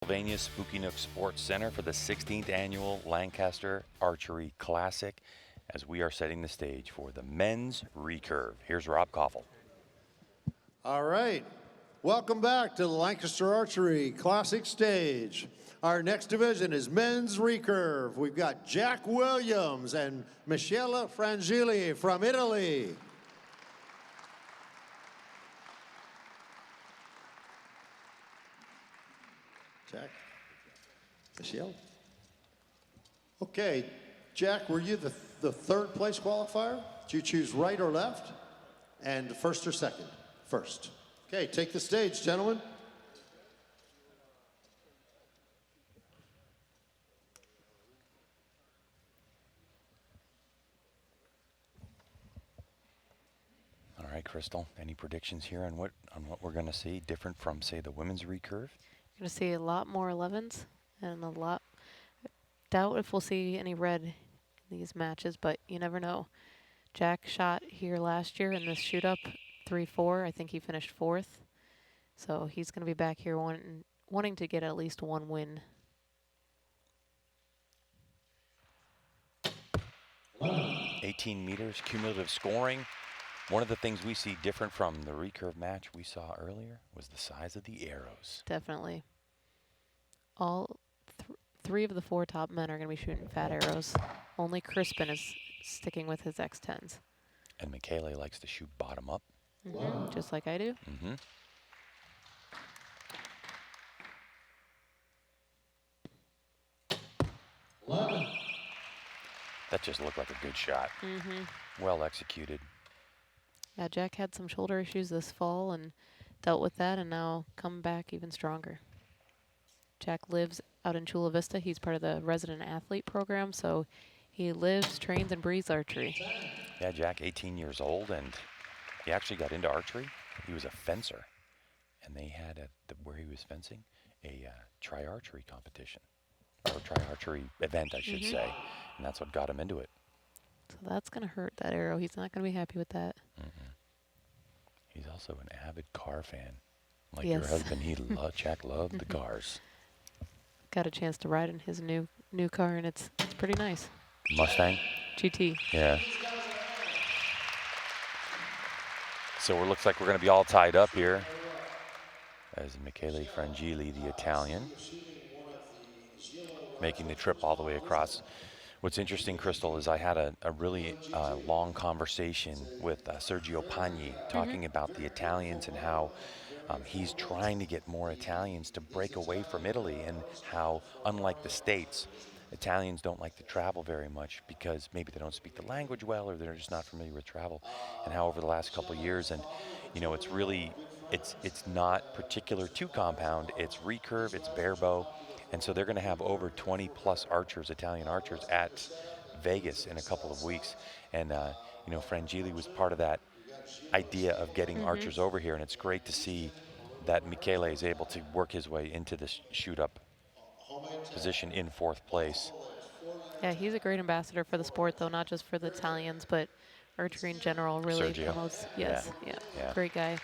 Pennsylvania Spooky Nook Sports Center for the 16th annual Lancaster Archery Classic as we are setting the stage for the men's recurve. Here's Rob Koffel. All right. Welcome back to the Lancaster Archery Classic stage. Our next division is men's recurve. We've got Jack Williams and Michele Frangilli from Italy. Jack? Michele? Okay, Jack, were you the third place qualifier? Did you choose right or left? And first or second? First. Okay, take the stage, gentlemen. All right, Crystal, any predictions here on what we're going to see different from, say, the women's recurve? Going to see a lot more 11s and a lot. Doubt if we'll see any red in these matches, but you never know. Jack shot here last year in this shoot up 3-4. I think he finished 4th. So he's going to be back here wanting to get at least one win. Wow. 18 meters, cumulative scoring. One of the things we see different from the recurve match we saw earlier was the size of the arrows. Definitely. All three of the 4 top men are going to be shooting fat arrows. Only Crispin is sticking with his X10s. And Michele likes to shoot bottom up. Mm-hmm. Just like I do. Mm-hmm. That just looked like a good shot. Mm-hmm. Well executed. Yeah, Jack had some shoulder issues this fall and dealt with that and now come back even stronger. Jack lives out in Chula Vista. He's part of the resident athlete program, so he lives, trains, and breathes archery. Yeah, Jack, 18 years old, and he actually got into archery. He was a fencer, and they had where he was fencing a tri-archery competition, or tri-archery event, I should say, and that's what got him into it. So that's going to hurt that arrow. He's not going to be happy with that. He's also an avid car fan. Like yes. Your husband, Jack loved the cars. Got a chance to ride in his new car, and it's pretty nice. Mustang? GT. Yeah. So it looks like we're going to be all tied up here as Michele Frangilli, the Italian, making the trip all the way across. What's interesting, Crystal, is I had a really long conversation with Sergio Pagni talking about the Italians and how he's trying to get more Italians to break away from Italy, and how, unlike the States, Italians don't like to travel very much because maybe they don't speak the language well or they're just not familiar with travel. And how over the last couple of years, and it's really, it's not particular to compound, it's recurve, it's bare bow. And so they're going to have over 20 plus archers, Italian archers, at Vegas in a couple of weeks. And, Frangilli was part of that idea of getting archers over here. And it's great to see that Michele is able to work his way into this shoot-up position in 4th place. Yeah, he's a great ambassador for the sport, though, not just for the Italians, but archery in general really Sergio. promotes. Yes, yeah. Great guy.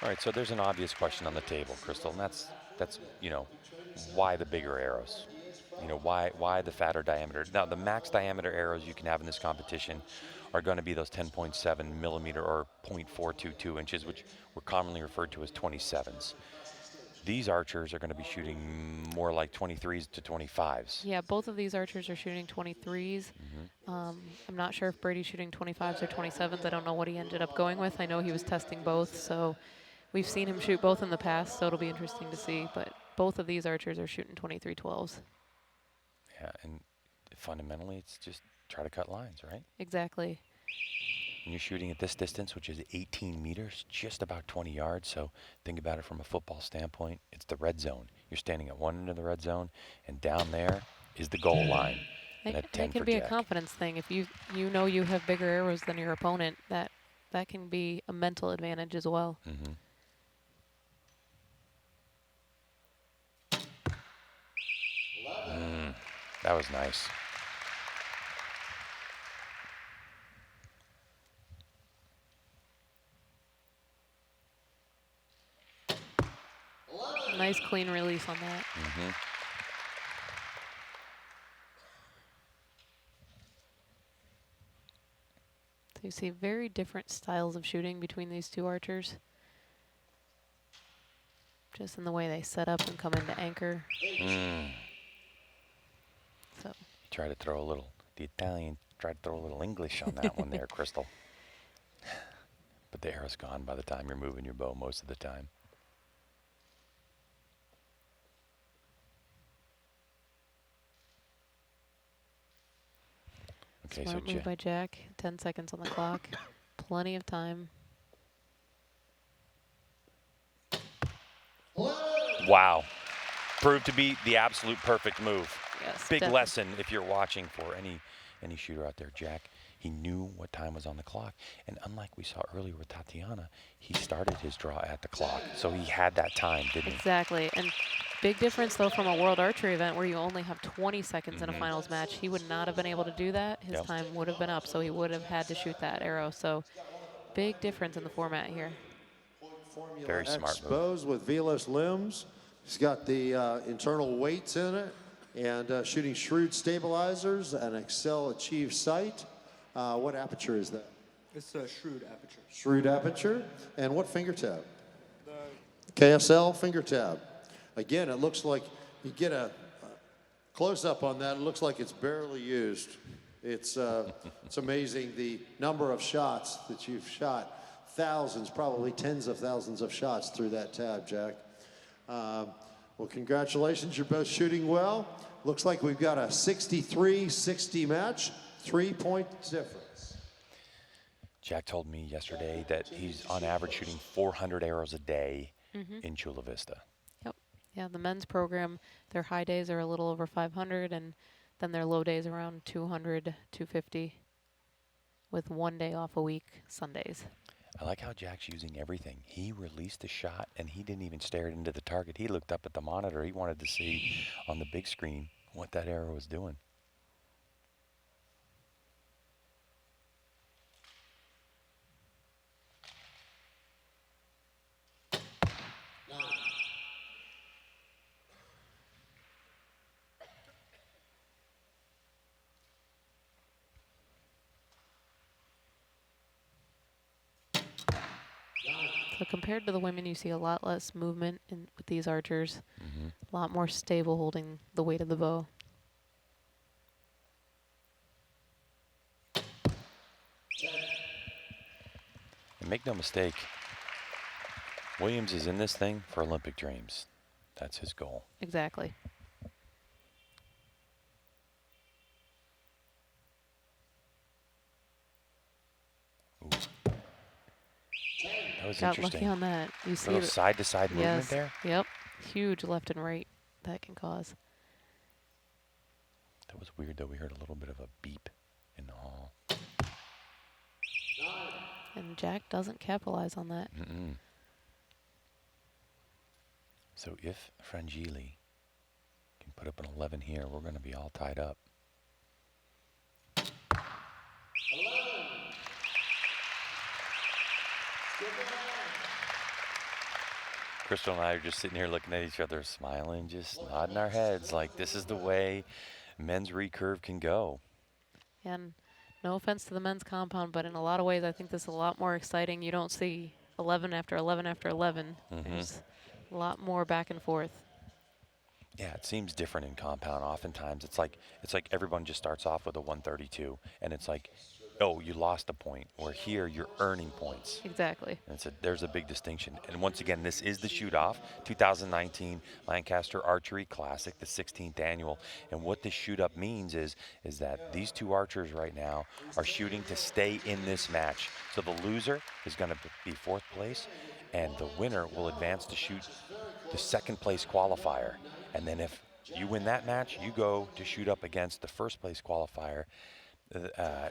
All right, so there's an obvious question on the table, Crystal, and that's why the bigger arrows? Why the fatter diameter? Now, the max diameter arrows you can have in this competition are going to be those 10.7 millimeter or 0.422 inches, which were commonly referred to as 27s. These archers are going to be shooting more like 23s to 25s. Yeah, both of these archers are shooting 23s. I'm not sure if Brady's shooting 25s or 27s. I don't know what he ended up going with. I know he was testing both, so we've seen him shoot both in the past, so it'll be interesting to see. But both of these archers are shooting 23-12s. Yeah, and fundamentally, it's just try to cut lines, right? Exactly. And you're shooting at this distance, which is 18 meters, just about 20 yards. So think about it from a football standpoint. It's the red zone. You're standing at one end of the red zone, and down there is the goal line. And it can be a confidence thing. If you know you have bigger arrows than your opponent, that can be a mental advantage as well. That was nice. Nice clean release on that. Mm-hmm. So you see very different styles of shooting between these two archers. Just in the way they set up and come into anchor. So Try to throw a little, the Italian tried to throw a little English on that one there, Crystal. But the arrow's gone by the time you're moving your bow most of the time. Okay, smart move by Jack. 10 seconds on the clock. Plenty of time. Wow. Proved to be the absolute perfect move. Yes, Big definitely. lesson if you're watching for any shooter out there. Jack, he knew what time was on the clock. And unlike we saw earlier with Tatiana, he started his draw at the clock. So he had that time, didn't he? Exactly. And big difference, though, from a World Archery event where you only have 20 seconds in a finals match. He would not have been able to do that. His Yep. time would have been up, so he would have had to shoot that arrow. So big difference in the format here. Very smart move. Exposed with V-less limbs. He's got the internal weights in it and shooting shrewd stabilizers and Excel Achieve sight. What aperture is that? It's a shrewd aperture. Shrewd aperture. And what finger tab? KSL finger tab. Again, it looks like you get a close-up on that. It looks like it's barely used. It's amazing the number of shots that you've shot. Thousands, probably tens of thousands of shots through that tab, Jack. Well, congratulations. You're both shooting well. Looks like we've got a 63-60 match, 3-point difference. Jack told me yesterday that he's on average shooting 400 arrows a day in Chula Vista. Yep. Yeah, the men's program, their high days are a little over 500, and then their low days around 200, 250, with 1 day off a week, Sundays. I like how Jack's using everything. He released the shot, and he didn't even stare into the target. He looked up at the monitor. He wanted to see on the big screen what that arrow was doing. So compared to the women, you see a lot less movement with these archers. A lot more stable holding the weight of the bow. And make no mistake, Williams is in this thing for Olympic dreams. That's his goal. Exactly. Ooh. That was Got interesting. lucky on that. You see Little side-to-side movement yes, there. Yep. Huge left and right that can cause. That was weird, though. We heard a little bit of a beep in the hall. And Jack doesn't capitalize on that. So if Frangilli can put up an 11 here, we're going to be all tied up. Crystal and I are just sitting here looking at each other, smiling, just nodding our heads like this is the way men's recurve can go. And no offense to the men's compound, but in a lot of ways, I think this is a lot more exciting. You don't see 11 after 11 after 11. There's a lot more back and forth. Yeah, it seems different in compound. Oftentimes, it's like everyone just starts off with a 132, and it's like, oh, you lost a point. Where here, you're earning points. Exactly. And there's a big distinction. And once again, this is the shoot-off, 2019 Lancaster Archery Classic, the 16th annual. And what this shoot-up means is that these two archers right now are shooting to stay in this match. So the loser is going to be fourth place, and the winner will advance to shoot the second place qualifier. And then if you win that match, you go to shoot up against the first place qualifier. I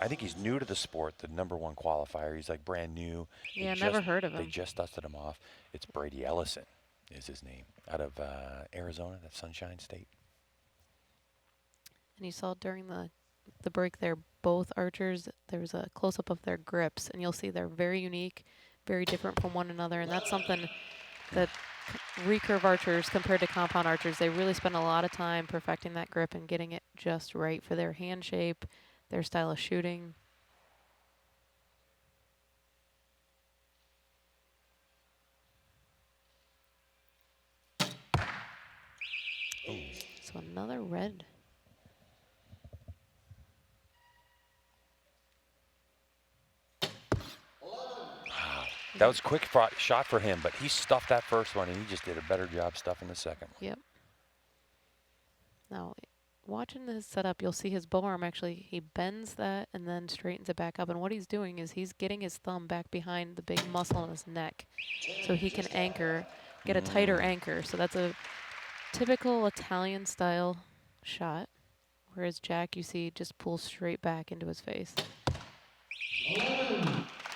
think he's new to the sport, the #1 qualifier. He's like brand new. Yeah, never heard of him. They just dusted him off. It's Brady Ellison is his name, out of Arizona, that Sunshine State. And you saw during the break there, both archers, there was a close-up of their grips, and you'll see they're very unique, very different from one another, and that's something that recurve archers compared to compound archers, they really spend a lot of time perfecting that grip and getting it just right for their hand shape, their style of shooting. So another red. That was a quick shot for him, but he stuffed that first one, and he just did a better job stuffing the second one. Yep. Now, watching this setup, you'll see his bow arm actually, he bends that and then straightens it back up. And what he's doing is he's getting his thumb back behind the big muscle on his neck so he can anchor, get a tighter anchor. So that's a typical Italian style shot. Whereas Jack, you see, just pulls straight back into his face.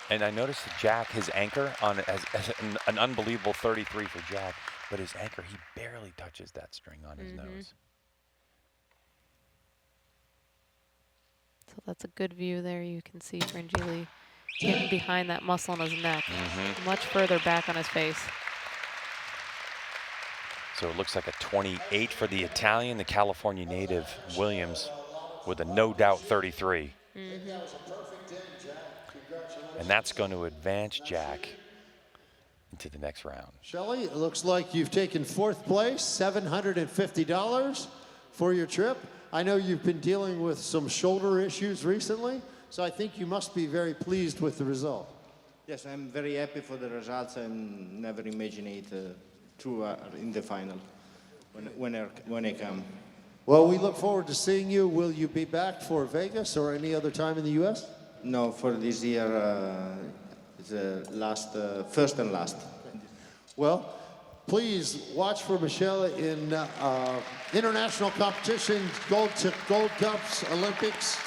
And I noticed that Jack, his anchor on as an unbelievable 33 for Jack, but his anchor, he barely touches that string on his nose. So that's a good view there. You can see Frangilli getting behind that muscle on his neck, much further back on his face. So it looks like a 28 for the Italian, the California native Williams with a no doubt 33. And that's going to advance Jack into the next round. Shelley, it looks like you've taken 4th place, $750 for your trip. I know you've been dealing with some shoulder issues recently, so I think you must be very pleased with the result. Yes, I'm very happy for the results. I never imagined it true in the final when I come. Well, we look forward to seeing you. Will you be back for Vegas or any other time in the U.S.? No, for this year, it's first and last. Well, please watch for Michele in international competitions, gold cups, Olympics.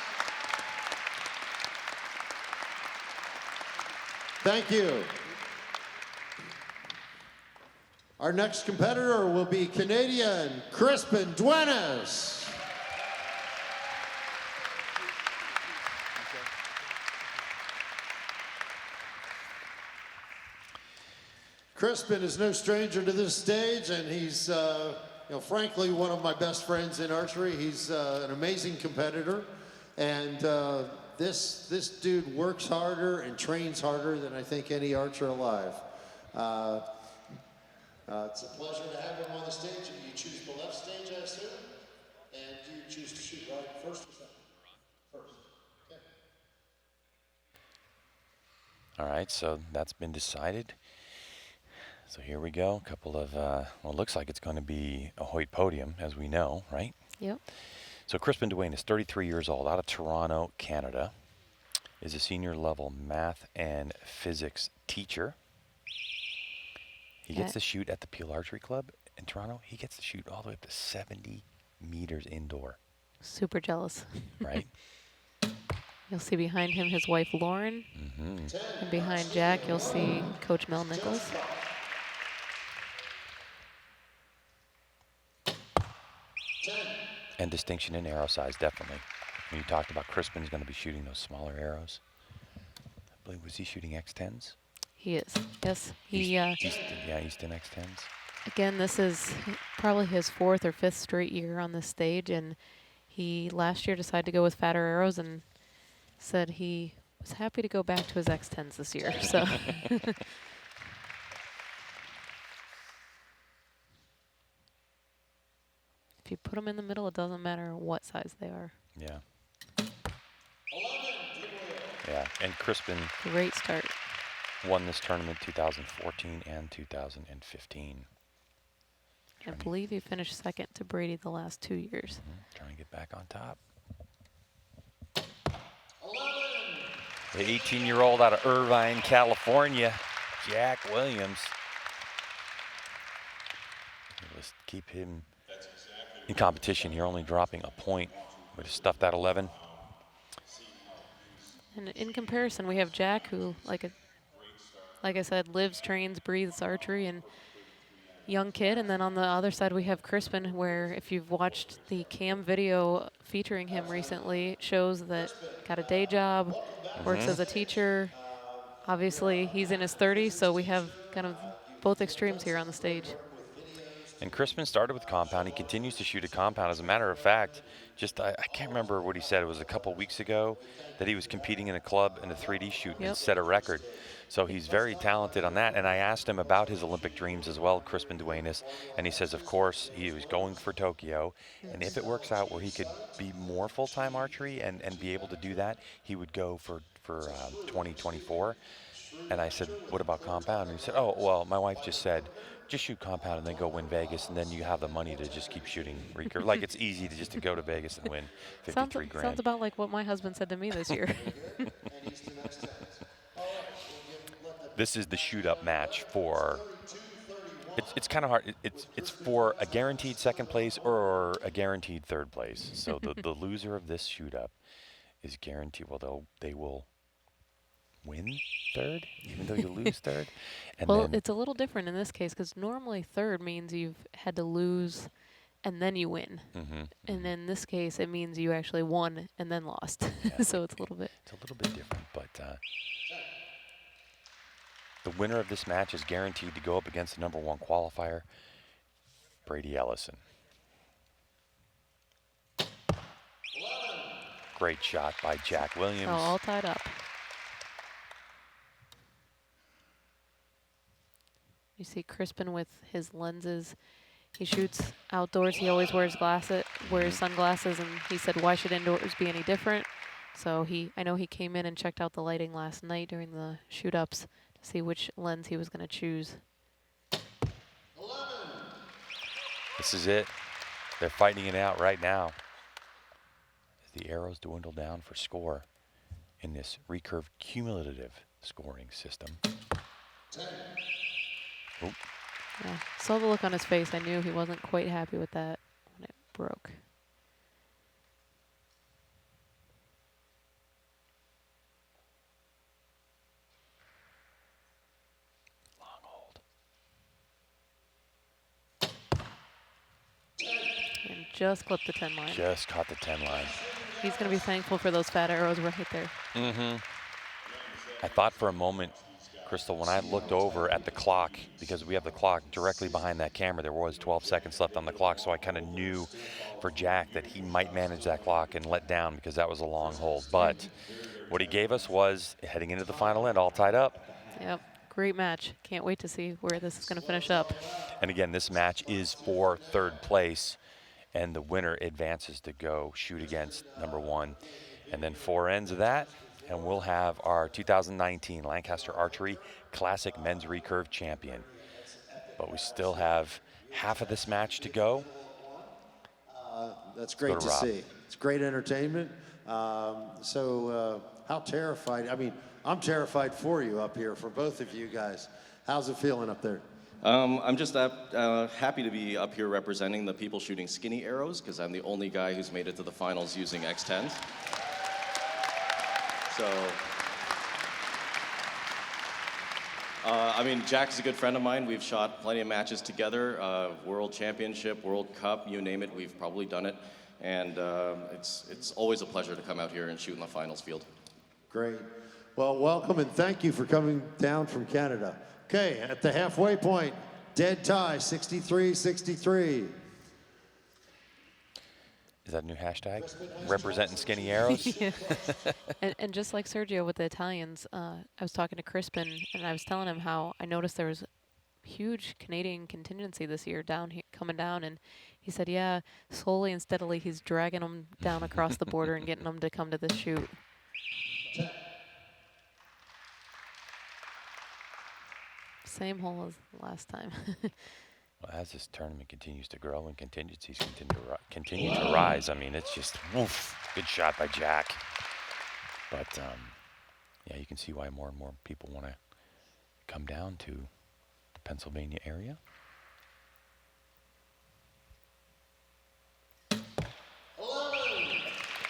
Thank you. Our next competitor will be Canadian Crispin Duenas. Crispin is no stranger to this stage, and he's, frankly, one of my best friends in archery. He's an amazing competitor, and this dude works harder and trains harder than I think any archer alive. It's a pleasure to have him on the stage. You choose the left stage, I assume, and you choose to shoot right first or second? First. Okay. All right, so that's been decided. So here we go. A couple of, well, it looks like it's going to be a Hoyt podium, as we know, right? Yep. So Crispin Duenas is 33 years old, out of Toronto, Canada, is a senior level math and physics teacher. He gets to shoot at the Peel Archery Club in Toronto. He gets to shoot all the way up to 70 meters indoor. Super jealous. Right? You'll see behind him his wife, Lauren. And behind Jack, you'll see Coach Mel Nichols. And distinction in arrow size, definitely. When you talked about Crispin's going to be shooting those smaller arrows. I believe, was he shooting X10s? He is, yes. He's Easton X10s. Again, this is probably his 4th or 5th straight year on this stage, and he last year decided to go with fatter arrows and said he was happy to go back to his X10s this year. So. If you put them in the middle, it doesn't matter what size they are. Yeah. Yeah, and Crispin Great start. won this tournament 2014 and 2015. I believe he finished 2nd to Brady the last 2 years. Trying to get back on top. The 18-year-old out of Irvine, California, Jack Williams. Let's keep him in competition here, only dropping a point. We just stuffed that 11. And in comparison, we have Jack, who, like I said, lives, trains, breathes archery, and young kid. And then on the other side, we have Crispin, where if you've watched the cam video featuring him recently, it shows that got a day job, works as a teacher. Obviously, he's in his 30s, so we have kind of both extremes here on the stage. And Crispin started with compound. He continues to shoot a compound. As a matter of fact, I can't remember what he said. It was a couple weeks ago that he was competing in a club in a 3D shoot and Yep. set a record. So he's very talented on that. And I asked him about his Olympic dreams as well, Crispin Duenas, and he says, of course, he was going for Tokyo. And if it works out where he could be more full-time archery and be able to do that, he would go for 2024. And I said, what about compound? And he said, oh, well, my wife just said, just shoot compound and then go win Vegas, and then you have the money to just keep shooting recurve. Like, it's easy to go to Vegas and win 53 grand. Sounds about like what my husband said to me this year. This is the shoot-up match for. It's kind of hard. It's for a guaranteed second place or a guaranteed third place. So the loser of this shoot-up is guaranteed. Well, they will win third, even though you lose third. And Well, then it's a little different in this case because normally third means you've had to lose and then you win. And in this case, it means you actually won and then lost. Yeah. So it's a little bit. It's a little bit different, but the winner of this match is guaranteed to go up against the #1 qualifier, Brady Ellison. Great shot by Jack Williams. Oh, all tied up. You see Crispin with his lenses. He shoots outdoors. He always wears sunglasses, and he said, why should indoors be any different? So I know he came in and checked out the lighting last night during the shoot-ups to see which lens he was going to choose. This is it. They're fighting it out right now as the arrows dwindle down for score in this Recurve cumulative scoring system. Oop. Yeah, saw the look on his face. I knew he wasn't quite happy with that when it broke. Long hold. And just clipped the 10 line. Just caught the 10 line. He's going to be thankful for those fat arrows right there. I thought for a moment, Crystal, when I looked over at the clock, because we have the clock directly behind that camera, there was 12 seconds left on the clock, so I kind of knew for Jack that he might manage that clock and let down because that was a long hold. But what he gave us was, heading into the final end, all tied up. Yep, great match. Can't wait to see where this is going to finish up. And again, this match is for third place, and the winner advances to go shoot against #1. And then 4 ends of that, and we'll have our 2019 Lancaster Archery Classic Men's Recurve Champion. But we still have half of this match to go. That's great to see. It's great entertainment. How terrified, I mean, I'm terrified for you up here, for both of you guys. How's it feeling up there? I'm just happy to be up here representing the people shooting skinny arrows, because I'm the only guy who's made it to the finals using X10s. So, I mean, Jack's a good friend of mine. We've shot plenty of matches together, World Championship, World Cup, you name it, we've probably done it. And it's always a pleasure to come out here and shoot in the finals field. Great. Well, welcome and thank you for coming down from Canada. Okay, at the halfway point, dead tie, 63-63. Is that a new hashtag? Representing skinny arrows? Yeah. And just like Sergio with the Italians, I was talking to Crispin, and I was telling him how I noticed there was huge Canadian contingency this year coming down, and he said, yeah, slowly and steadily he's dragging them down across the border and getting them to come to this shoot. Same hole as last time. Well, as this tournament continues to grow and contingencies continue to rise, I mean, it's just, woof, good shot by Jack. But, yeah, you can see why more and more people want to come down to the Pennsylvania area.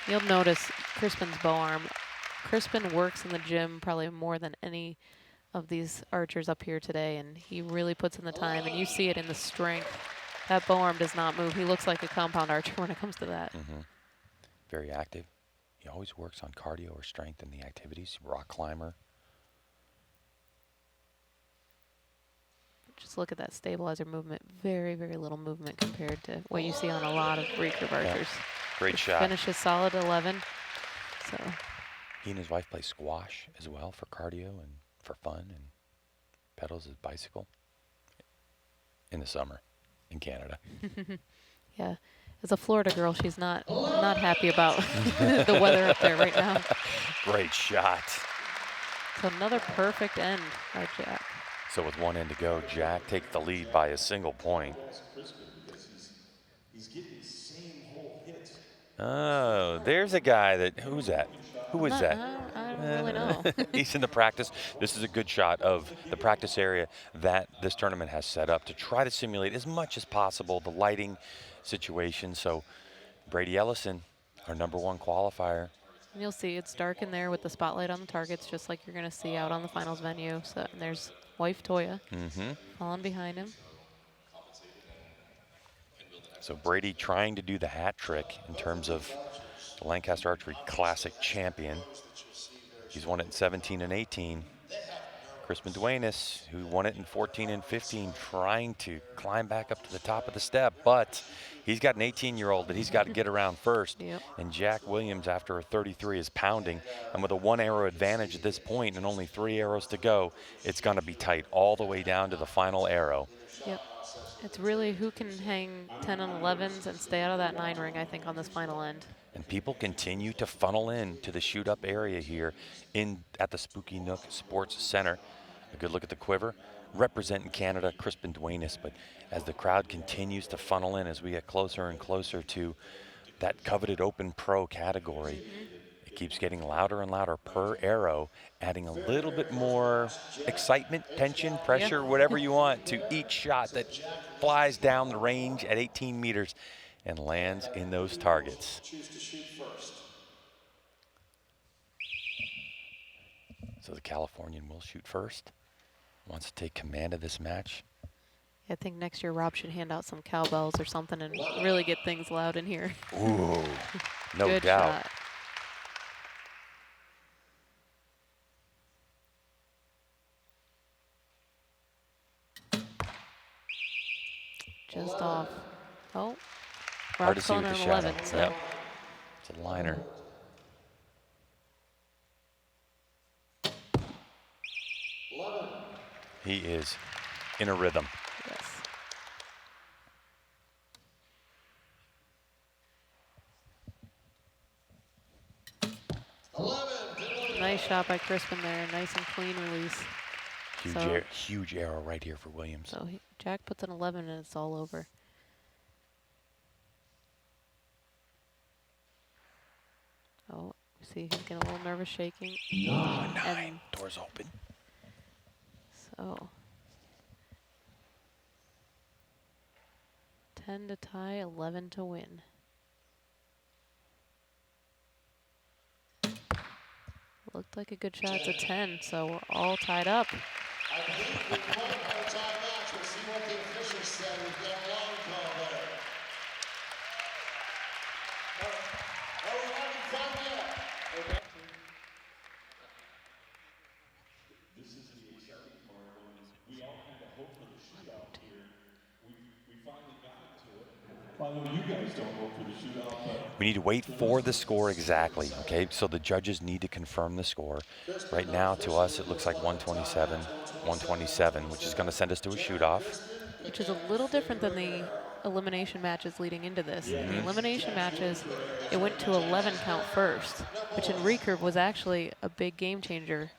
You'll notice Crispin's bow arm. Crispin works in the gym probably more than any of these archers up here today, and he really puts in the time, and you see it in the strength. That bow arm does not move. He looks like a compound archer when it comes to that. Very active. He always works on cardio or strength in the activities. Rock climber. just look at that stabilizer movement. Very, very little movement compared to what you see on a lot of recurve archers. Great shot. Finishes solid 11. So He and his wife play squash as well for cardio and for fun, and pedals his bicycle in the summer in Canada. yeah, as a Florida girl, she's not happy about the weather up there right now. Great shot. So another perfect end by Jack. So with 1 end to go, Jack takes the lead by a single point. Oh, there's a guy that, who's that? Who is that? I don't really know. He's in the practice. This is a good shot of the practice area that this tournament has set up to try to simulate as much as possible the lighting situation. So Brady Ellison, our #1 qualifier. And you'll see it's dark in there with the spotlight on the targets, just like you're going to see out on the finals venue. So and there's wife Toya following behind him. So Brady trying to do the hat trick in terms of the Lancaster Archery Classic champion. He's won it in 17 and 18. Crispin Duenas, who won it in 14 and 15, trying to climb back up to the top of the step, but he's got an 18-year-old that he's got to get around first. Yep. And Jack Williams, after a 33, is pounding. And with a 1-arrow advantage at this point and only 3 arrows to go, it's going to be tight all the way down to the final arrow. Yep. It's really who can hang 10 and 11s and stay out of that 9 ring, I think, on this final end. And people continue to funnel in to the shoot-up area here at the Spooky Nook Sports Center. A good look at the quiver. Representing Canada, Crispin Duenas. But as the crowd continues to funnel in, as we get closer and closer to that coveted Open Pro category, it keeps getting louder and louder per arrow, adding a little bit more excitement, tension, pressure, whatever you want to each shot that flies down the range at 18 meters and lands in those targets. So the Californian will shoot first. Wants to take command of this match. I think next year Rob should hand out some cowbells or something and really get things loud in here. Ooh, no Good doubt. Shot. Just off. Oh, Hard to Rob's see with calling the an shadow. 11. So Yep. It's a liner. He is in a rhythm. yes. Nice shot by Crispin there. Nice and clean release. Huge arrow right here for Williams. So Jack puts an 11 and it's all over. Oh, see he's getting a little nervous shaking. Oh, 9. And Doors open. so 10 to tie, 11 to win. Looked like a good shot. It's a 10, so we're all tied up. I think we call our timeouts. We'll see what the officials say. We've got a long call there. Are we having fun yet? Okay. This is the exciting part. We all kind of hope for the shootout here. We finally got to it. Well, I know you guys don't hope for the shootout, but We need to wait for the score exactly, okay? So the judges need to confirm the score. Right now, to us, it looks like 127, 127, which is going to send us to a shoot-off. Which is a little different than the elimination matches leading into this. In the elimination matches, it went to 11 count first, which in recurve was actually a big game changer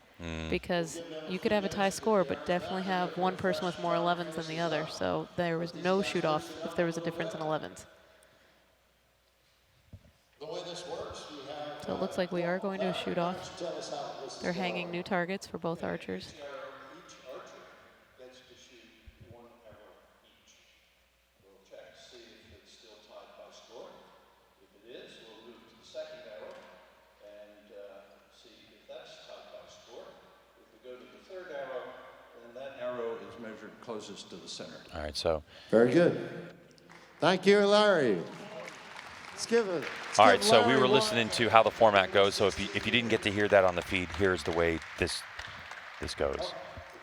because you could have a tie score, but definitely have one person with more 11s than the other. So there was no shoot-off if there was a difference in 11s. The way this works, we have So it looks like we are going to a shoot-off. tell us how this They're hanging new targets for both archers. each archer gets to shoot 1 arrow each. We'll check to see if it's still tied by score. If it is, we'll move to the second arrow and see if that's tied by score. If we go to the third arrow, then that arrow is measured closest to the center. All right, so Very good. Thank you, Larry. Let's give it. all right, so we were listening to how the format goes. So if you didn't get to hear that on the feed, here's the way this goes.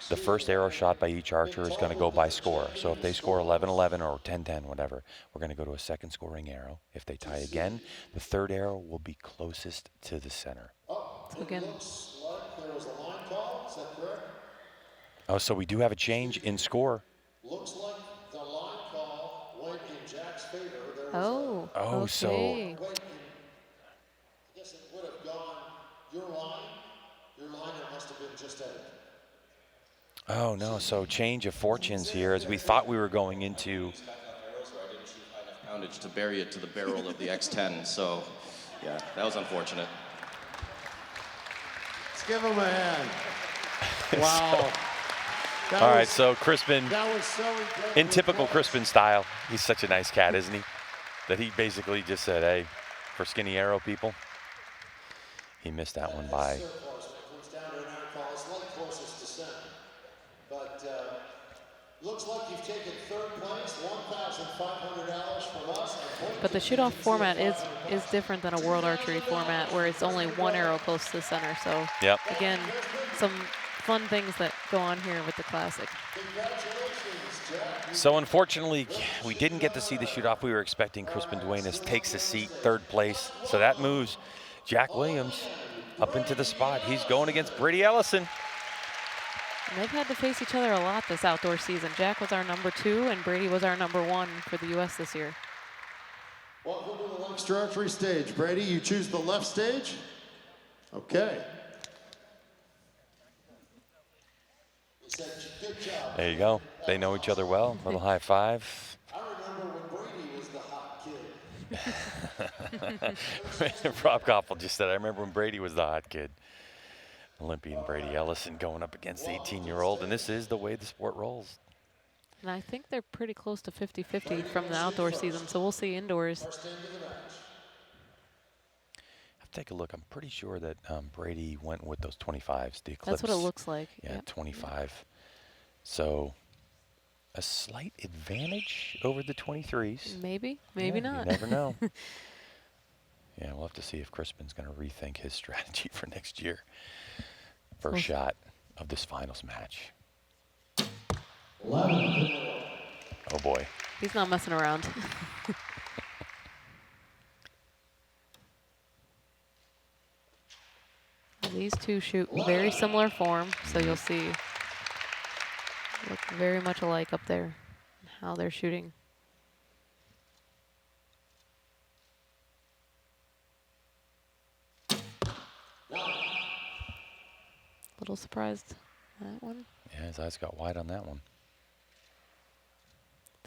the first arrow shot by each archer is going to go by score. So if they score 11-11 or 10-10, whatever, we're going to go to a second scoring arrow. If they tie again, the third arrow will be closest to the center. So again, Looks like there was a line call, is that correct? Oh, so we do have a change in score. Looks like the line call went in Jack's favor. There was oh, Oh, okay. so- I guess it would have gone your liner must have been just at it. Oh, no, so change of fortunes here as we thought we were going into. Arrows where I didn't shoot high enough poundage to bury it to the barrel of the X10. So, yeah, that was unfortunate. Let's give him a hand. Wow. That All right, was- so Crispin, That was so incredible. in typical Crispin style, he's such a nice cat, isn't he? That he basically just said, hey, for skinny arrow people, he missed that one by. It comes down to an iron call. It's like closest to center. But looks like you've taken third place, $1,500 from us. But the shoot-off format is different than a World Archery format where it's only one arrow close to the center. So Yep. again, some fun things that go on here with the Classic. So unfortunately, we didn't get to see the shoot-off we were expecting. Crispin Duenas takes a seat, third place. So that moves Jack Williams up into the spot. He's going against Brady Ellison. And they've had to face each other a lot this outdoor season. Jack was our number 2 and Brady was our number 1 for the U.S. this year. Welcome to the Lancaster Archery stage. Brady, you choose the left stage? Okay. He said, good job. There you go. They know each other well. Little high five. I remember when Brady was the hot kid. Rob Koppel just said, I remember when Brady was the hot kid. Olympian Brady Ellison going up against the 18-year-old, and this is the way the sport rolls. And I think they're pretty close to 50-50 from the outdoor season, so we'll see indoors. Have to take a look. I'm pretty sure that Brady went with those 25s, the Eclipse. That's what it looks like. Yeah, Yep. 25. So a slight advantage over the 23s. Maybe, Yeah, not. You never know. Yeah, we'll have to see if Crispin's going to rethink his strategy for next year. First shot of this finals match. Oh boy. He's not messing around. These two shoot very similar form, so you'll see look very much alike up there, how they're shooting. Little surprised that one. Yeah, his eyes got wide on that one.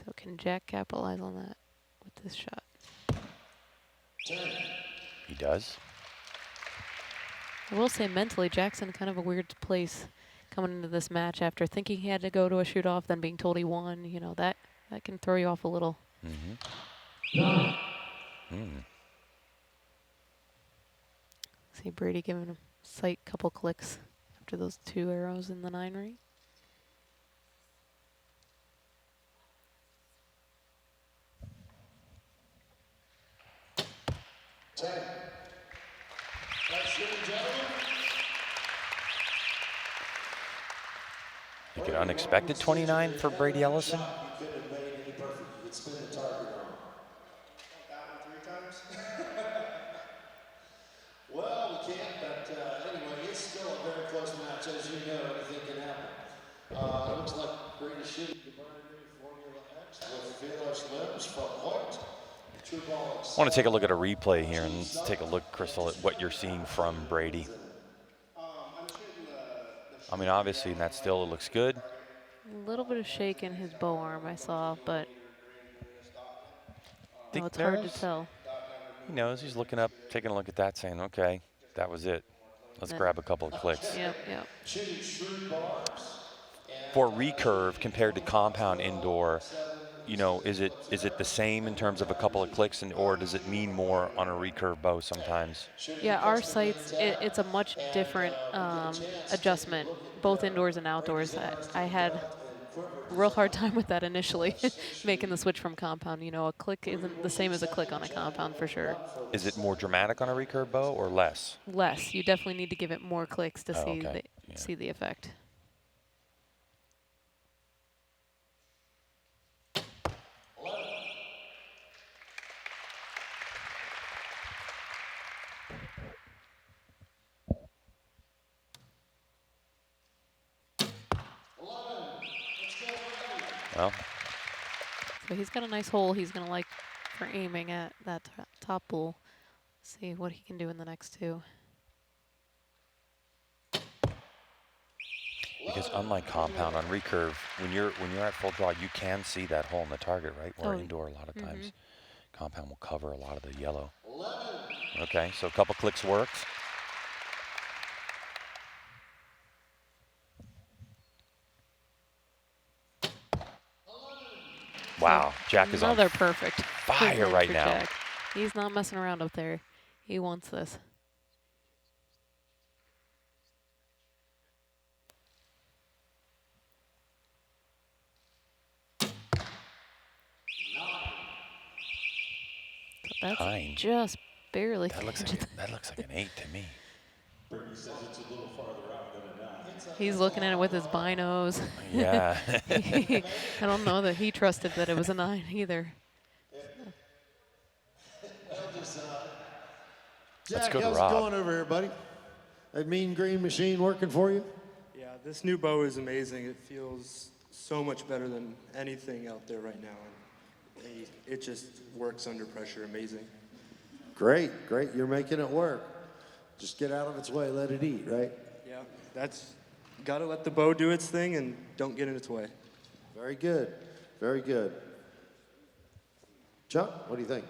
So can Jack capitalize on that with this shot? He does. I will say mentally, Jack's in kind of a weird place coming into this match after thinking he had to go to a shoot-off, then being told he won. You know, that can throw you off a little. See Brady giving him a slight couple clicks after those 2 arrows in the 9 ring. Like an unexpected 29 for Brady Ellison. You couldn't have made any perfect. You could spin the target on. That one 3 times? Well, we can't, but anyway, it's still a very close match. As you know, anything can happen. Looks like Brady shooting the binary Formula X with fearless limbs from Hoyt. True ball. I want to take a look at a replay here and let's take a look, Crystal, at what you're seeing from Brady. I mean, obviously, in that still, it looks good. A little bit of shake in his bow arm I saw, but Think it's hard to nerves? tell. He knows. He's looking up, taking a look at that, saying, okay, that was it. Let's Yeah. grab a couple of clicks. Yep, yep. Shooting shrewd barbs. For recurve compared to compound indoor, you know, is it the same in terms of a couple of clicks, or does it mean more on a recurve bow sometimes? Yeah, our sights, it's a much different adjustment, both indoors and outdoors. I had a real hard time with that initially, making the switch from compound. You know, a click isn't the same as a click on a compound for sure. Is it more dramatic on a recurve bow or less? Less. You definitely need to give it more clicks to Oh, see okay. see the effect. Well, So he's got a nice hole he's going to like for aiming at that top bull. See what he can do in the next two. because unlike compound on recurve, when you're at full draw, you can see that hole in the target, right? Where Oh, indoor a lot of times compound will cover a lot of the yellow. Okay, so a couple clicks worked. Wow, Jack is on Another perfect fire win right for now. Jack. He's not messing around up there. He wants this. So that's 9. just barely. That looks like an 8 to me. Brady says it's a little farther out than a 9. He's looking at it with his binos. Yeah. I don't know that he trusted that it was a 9 either. Let's Jack, go to how's it Rob. going over here, buddy? That mean green machine working for you? Yeah, this new bow is amazing. It feels so much better than anything out there right now. And it just works under pressure amazing. Great. You're making it work. Just get out of its way, let it eat, right? Yeah, that's got to let the bow do its thing and don't get in its way. Very good. Chuck, what do you think?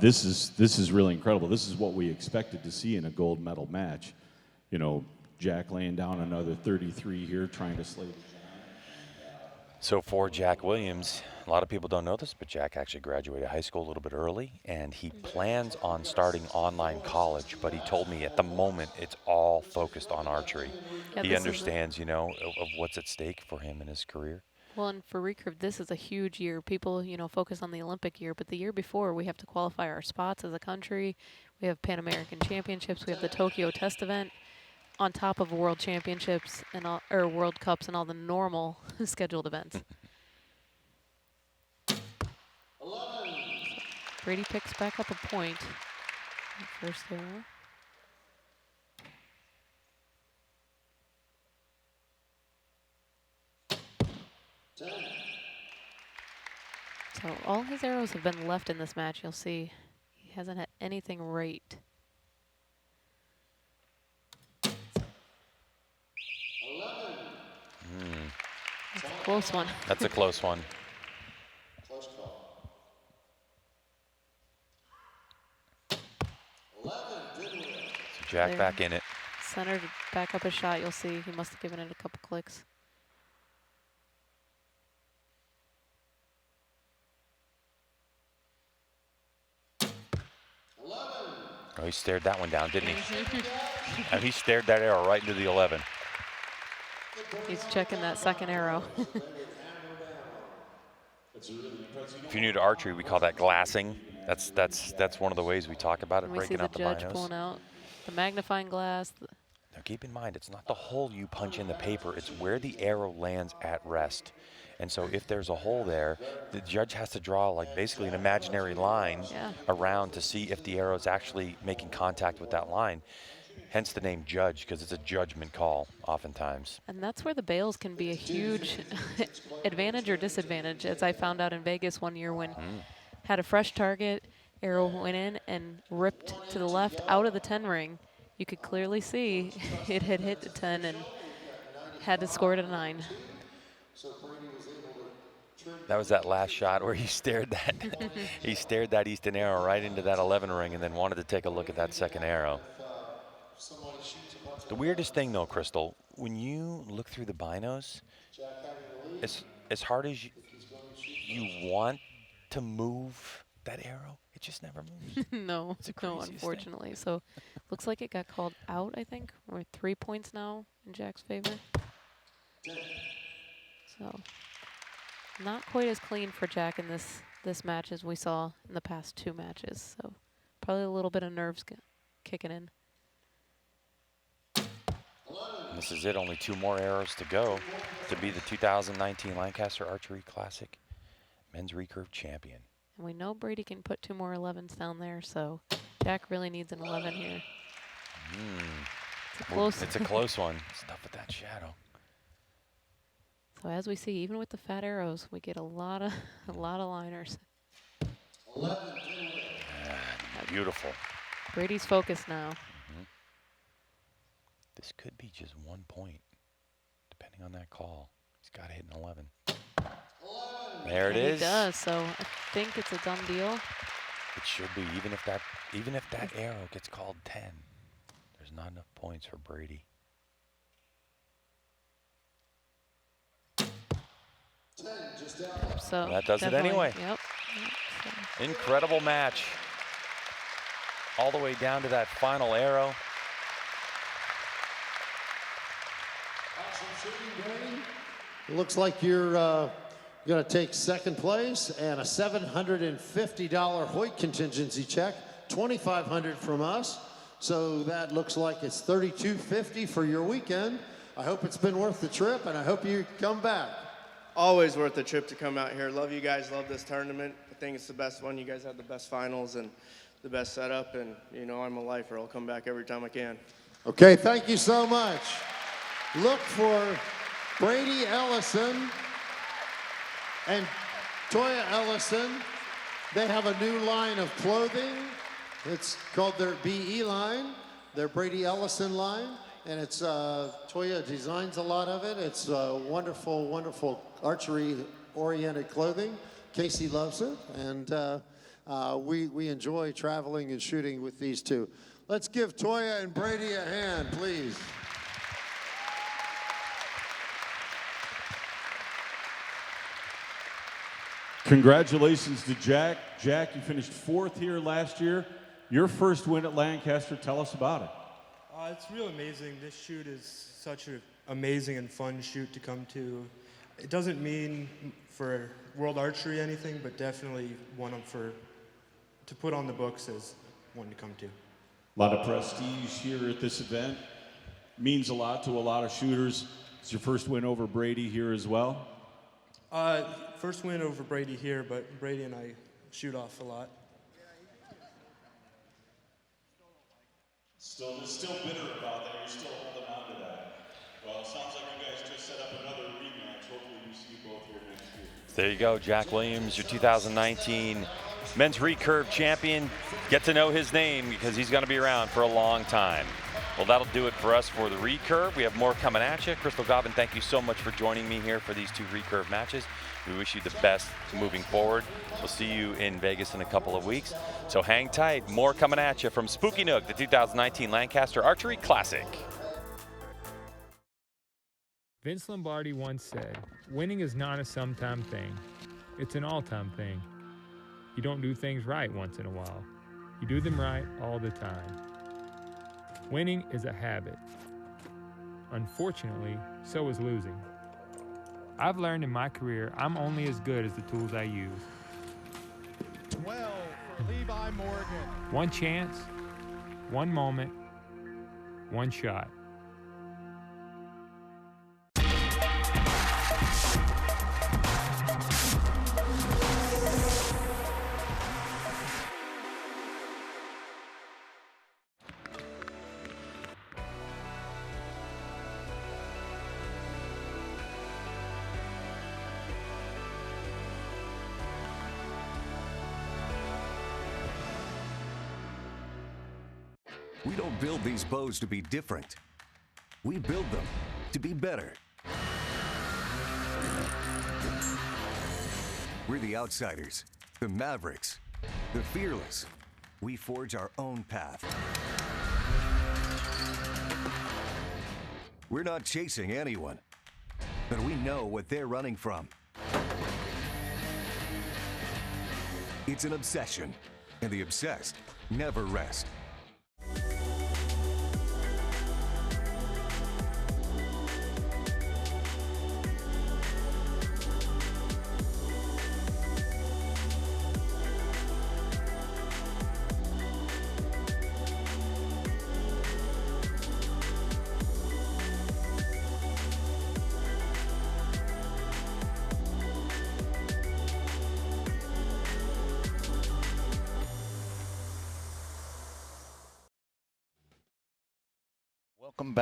This is really incredible. This is what we expected to see in a gold medal match. You know, Jack laying down another 33 here, trying to slay the So for Jack Williams, a lot of people don't know this, but Jack actually graduated high school a little bit early, and he plans on starting online college, but he told me at the moment it's all focused on archery. Yeah, He this is understands, you know, of what's at stake for him in his career. Well, and for Recurve, this is a huge year. People, focus on the Olympic year, but the year before, we have to qualify our spots as a country. We have Pan American Championships. We have the Tokyo Test event on top of World Championships and World Cups and all the normal scheduled events. Brady picks back up a point. First arrow. So all his arrows have been left in this match. You'll see he hasn't had anything right. That's a close one. That's a close one. So Jack There. back in it. Centered back up a shot. You'll see he must have given it a couple clicks. Oh, he stared that one down, didn't he? And he stared that arrow right into the 11. He's checking that second arrow. If you're new to archery, we call that glassing. That's one of the ways we talk about it, And we see breaking the out the judge binos. pulling out the magnifying glass. Now keep in mind, it's not the hole you punch in the paper, it's where the arrow lands at rest. And so if there's a hole there, the judge has to draw like basically an imaginary line Yeah. around to see if the arrow is actually making contact with that line. Hence the name judge, because it's a judgment call oftentimes. And that's where the bails can be a huge advantage or disadvantage, as I found out in Vegas one year when had a fresh target, arrow went in and ripped to the left out of the 10 ring. You could clearly see it had hit the 10 and had to score it a 9. That was that last shot where he stared that Easton arrow right into that 11 ring and then wanted to take a look at that second arrow. The weirdest thing though, Crystal, when you look through the binos, as hard as you want to move that arrow, it just never moves. No, It's the no, craziest thing. unfortunately. So looks like it got called out, I think. We're 3 points now in Jack's favor. So not quite as clean for Jack in this match as we saw in the past 2 matches. So probably a little bit of nerves kicking in. And this is it, only 2 more arrows to go to be the 2019 Lancaster Archery Classic Men's Recurve Champion. And we know Brady can put 2 more 11s down there, so Jack really needs an 11 here. It's a close. It's a close one. It's tough with that shadow. So as we see, even with the fat arrows, we get a lot of liners. Beautiful. Brady's focused now. This could be just 1 point, depending on that call. He's got to hit an 11. There it And is. he does, so I think it's a done deal. It should be, even if that arrow gets called 10. There's not enough points for Brady. So That does it definitely- anyway. Yep. So Incredible match. All the way down to that final arrow. It looks like you're going to take second place and a $750 Hoyt contingency check, $2,500 from us. So that looks like it's $3,250 for your weekend. I hope it's been worth the trip, and I hope you come back. Always worth the trip to come out here. Love you guys, love this tournament. I think it's the best one. You guys have the best finals and the best setup, and you know I'm a lifer. I'll come back every time I can. Okay, thank you so much. Look for Brady Ellison and Toya Ellison. They have a new line of clothing. It's called their BE line, their Brady Ellison line, and it's Toya designs a lot of it. It's wonderful, wonderful archery-oriented clothing. Casey loves it, and we enjoy traveling and shooting with these two. Let's give Toya and Brady a hand, please. Congratulations to Jack. Jack, you finished 4th here last year. Your first win at Lancaster. Tell us about it. It's real amazing. This shoot is such an amazing and fun shoot to come to. It doesn't mean for World Archery anything, but definitely one to put on the books as one to come to. A lot of prestige here at this event. Means a lot to a lot of shooters. It's your first win over Brady here as well. First win over Brady here, but Brady and I shoot off a lot. Still bitter about that. You're still holding on to that. Well, it sounds like you guys just set up another rematch. Hopefully we see you both here next year. There you go, Jack Williams, your 2019 men's recurve champion. Get to know his name because he's going to be around for a long time. Well, that'll do it for us for the recurve. We have more coming at you. Crystal Gobbin, thank you so much for joining me here for these 2 recurve matches. We wish you the best moving forward. We'll see you in Vegas in a couple of weeks. So hang tight. More coming at you from Spooky Nook, the 2019 Lancaster Archery Classic. Vince Lombardi once said, winning is not a sometime thing. It's an all-time thing. You don't do things right once in a while. You do them right all the time. Winning is a habit. Unfortunately, so is losing. I've learned in my career I'm only as good as the tools I use. 12 for Levi Morgan. One chance, one moment, one shot. We don't build these bows to be different. We build them to be better. We're the outsiders, the mavericks, the fearless. We forge our own path. We're not chasing anyone, but we know what they're running from. It's an obsession, and the obsessed never rest. Welcome back.